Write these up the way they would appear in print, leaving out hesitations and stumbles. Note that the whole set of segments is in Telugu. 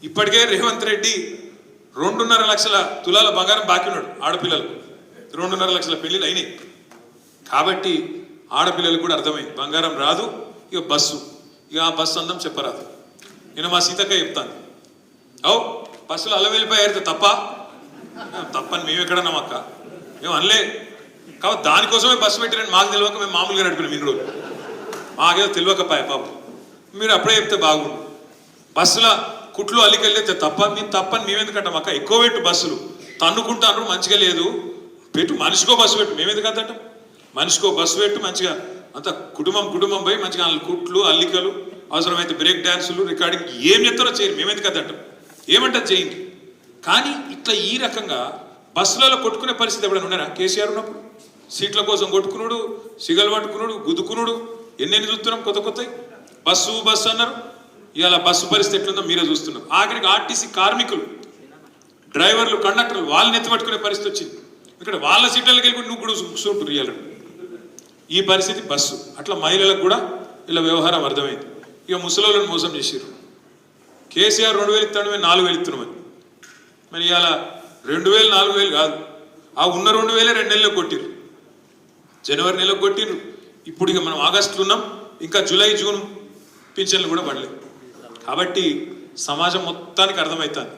ఇప్పటికే రేవంత్ రెడ్డి 2.5 లక్షల తులాల బంగారం బాకీ ఉన్నాడు ఆడపిల్లలు. 2.5 లక్షల పెళ్లిలు అయినాయి. కాబట్టి ఆడపిల్లలకు కూడా అర్థమైంది బంగారం రాదు, ఇక బస్సు, ఇక ఆ బస్సు అందం చెప్పరాదు. నేను మా సీతక్క చెప్తాను, అవు బస్సులో అల్లవెల్లిపోయి ఏరితే తప్పని మేము ఎక్కడన్నాం అక్క, మేము అనలే. కాబట్టి దానికోసమే బస్సు పెట్టిరని మాకు తెలియక మేము మామూలుగా నడిపినాం ఇన్ని రోజులు. మాకేదో తెలియకపాయ పాపం. మీరు అప్పుడే చెప్తే బాగుండు. బస్సుల కుట్లు అల్లికెళ్ళితే మేము తప్పని మేమెందుకంటాం అక్క, ఎక్కువ పెట్టు బస్సులు తన్నుకుంటాను మంచిగా లేదు, పెట్టు మనిషికో బస్సు పెట్టు. మేమెందుకు అంటాం, మనిషికో బస్సు పెట్టు మంచిగా, అంత కుటుంబం పోయి మంచిగా కుట్లు అల్లికలు అవసరమైతే బ్రేక్ డ్యాన్సులు రికార్డింగ్ ఏం చెప్తారో చేయరు. మేమెందుకు అంటాం, ఏమంటారు చేయండి. కానీ ఇట్లా ఈ రకంగా బస్సులలో కొట్టుకునే పరిస్థితి ఎప్పుడైనా ఉన్నారా? కేసీఆర్ ఉన్నప్పుడు సీట్ల కోసం కొట్టుకున్నాడు, సిగలు పట్టుకున్నాడు, గుద్దుకున్నాడు, ఎన్నెన్ని చూస్తున్నాం కొత్త బస్సు అన్నారు. ఇవాళ బస్సు పరిస్థితి ఎట్లుందో మీరే చూస్తున్నారు. ఆఖరికి ఆర్టీసీ కార్మికులు, డ్రైవర్లు, కండక్టర్లు వాళ్ళని ఎత్తిపట్టుకునే పరిస్థితి వచ్చింది. ఇక్కడ వాళ్ళ సీట్లకి వెళ్ళి నువ్వు కూడా కూర్చుంటారు. ఇవ్వాలి ఈ పరిస్థితి బస్సు. అట్లా మహిళలకు కూడా ఇలా వ్యవహారం అర్థమైంది. ఇక ముసలోళ్ళని మోసం చేసారు. కేసీఆర్ 2,000 ఇస్తాడు, 4,000 ఇస్తున్నామని. మరి ఇవాళ 2,000 4,000 కాదు, ఆ ఉన్న 2,000 2 నెలలకు కొట్టిరు, జనవరి నెలకు కొట్టిరు. ఇప్పుడు ఇక మనం ఆగస్టులో ఉన్నాం, ఇంకా జూలై జూన్ పింఛన్లు కూడా పడలేదు. కాబట్టి సమాజం మొత్తానికి అర్థమవుతుంది.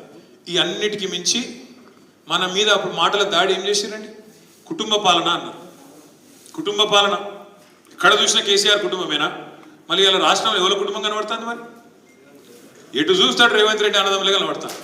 ఈ అన్నిటికీ మించి మన మీద అప్పుడు మాటల దాడి ఏం చేశారండి, కుటుంబ పాలన అన్నారు. కుటుంబ పాలన ఎక్కడ చూసినా కేసీఆర్ కుటుంబమేనా? మళ్ళీ ఇలా రాష్ట్రంలో ఎవరి కుటుంబం కనబడుతుంది? మరి ఎటు చూస్తాడు రేవంత్ రెడ్డి అన్నదమ్ములే కనబడతాను.